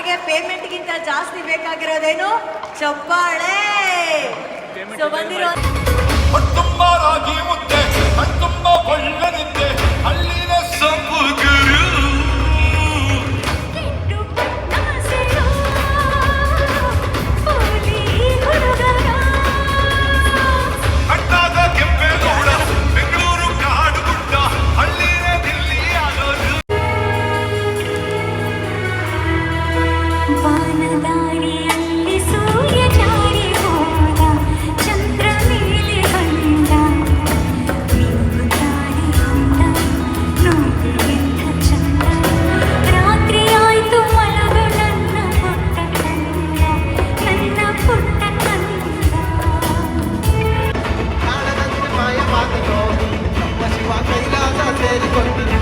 ಅವರಿಗೆ ಪೇಮೆಂಟ್ಗಿಂತ ಜಾಸ್ತಿ ಬೇಕಾಗಿರೋದೇನು ಚಪ್ಪಾಳೆ. ಸೊ ಬಂದಿರೋ ತುಂಬಾ ರಾಗಿ ಮುದ್ದೆ ತುಂಬಾ ಒಳ್ಳೆ ನಿದ್ದೆ ಅಲ್ಲಿನ ಸಂಪುಗರು ಅಟ್ಟಾಗ ಕೆಂಪೇಗೌಡ ಬೆಂಗಳೂರು ಕಾಡು ಗುಡ್ಡ ಹಳ್ಳಿನ ದಿಲ್ಲಿ ಆಗೋದು. ವಾನದಾರಿಯಲ್ಲಿ ಸೂರ್ಯ ಜಾರಿ ಹೋದ, ಚಂದ್ರ ಮೇಲೆ ಬಂದ, ಮಿನುಗುತ್ತಾರೆ ಅಂದ, ನೋಡಿ ಎಂಥ ಚಂದ. ರಾತ್ರಿ ಆಯ್ತು ಮಲಗು ನನ್ನ ಪುಟ್ಟ ಕಂದ, ನನ್ನ ಪುಟ್ಟ ಕಂದ. ಕಾಣದಂತೆ ಮಾಯವಾದನೋ ನಮ್ಮ ಶಿವ ಕೈಲಾಸ ಸೇರಿಕೊಂಡಿರು.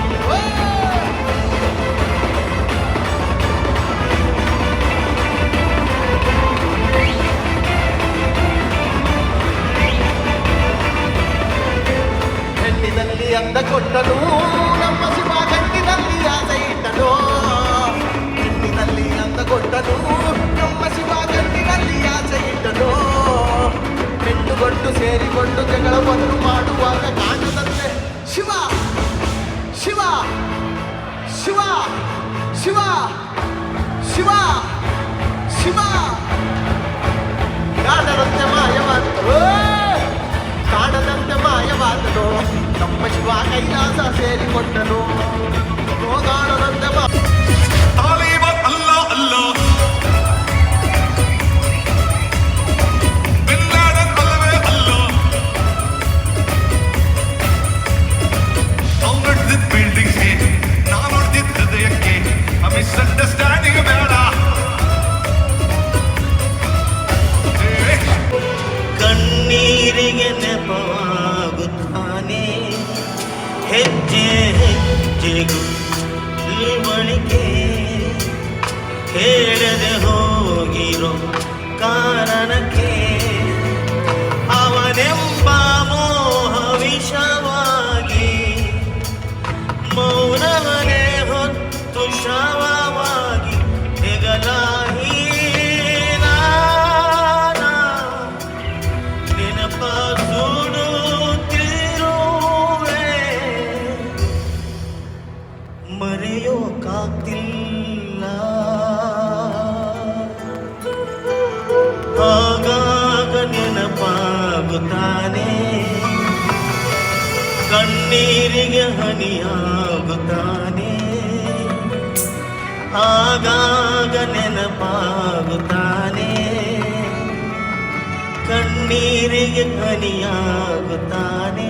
ಹೆಣ್ಣಿನಲ್ಲಿ ಅಂದ ಕೊಟ್ಟನು ನಮ್ಮ ಶಿವ ಗಂಟಿನಲ್ಲಿ ಆಸೆ ಇಟ್ಟನು. ಹೆಣ್ಣಿನಲ್ಲಿ ಅಂದ ಕೊಟ್ಟನು ನಮ್ಮ ಶಿವ ಗಂಟಿನಲ್ಲಿ ಆಸೆ ಇಟ್ಟನು. ಹೆಣ್ಣುಗಂಡು ಸೇರಿಕೊಂಡು ಜಗಳವನ್ನು ಮಾಡುವಾಗ ಕಾಣದಂತೆ ಶಿವ ಶಿವ ಶಿವ ಶಿವ ಶಿವ ಶಿವ ಕಾಣದಂತೆ ಮಾಯವಾದನು, ಕಾಣದಂತೆ ಮಾಯವಾದನು ನಮ್ಮ ಶಿವ ಕೈಲಾಸ ಸೇರಿಕೊಂಡನು. ಕಾಣದಂತೆ ತಾಲಿಬಾನ್ ಅಲ್ಲ ಅಲ್ಲ ಬಿನ್ ಲಾಡೆನ್ ಅಲ್ಲವೇ ಅಲ್ಲ. ನಾವು ನಡೆದಿದ್ದ ಬಿಲ್ಡಿಂಗ್ಸ್ಗೆ ನಾವು ನೋಡ್ದಿದ್ದ ಹೃದಯಕ್ಕೆ ಮಿಸ್ಅಂಡರ್ಸ್ಟ್ಯಾಂಡಿಂಗ್ ಬೇಡ. ಕಣ್ಣೀರಿಗೆ ನೆಪವಾಗುತ್ತಾನೆ ಹೆಜ್ಜೆ ಹೆಜ್ಜೆಗೂ ಬಳಿಕೆ ಹೇಳದೆ ಹೋಗಿರೋ ಕಾರಣಕ್ಕೆ ಅವನೆಂಬ ಮೋಹ ವಿಷವಾಗಿ ಮೌನವನೇ ಹೊತ್ತು ಶವವಾಗಿ ಹೆಗಲಾಗಿ ನೆನಪ ಸುಡುತ್ತಿರುವೆ ಮರೆಯೋಕಾಗ್ತಿಲ್ಲ. ಆಗಾಗ ನೆನಪಾಗುತ್ತಾನೆ ಕಣ್ಣೀರಿಗೆ ಹನಿಯಾಗುತ್ತಾನೆ. ಆಗಾಗ ನೆನಪಾಗುತ್ತಾನೆ ಕಣ್ಣೀರಿಗೆ ಹನಿಯಾಗುತ್ತಾನೆ.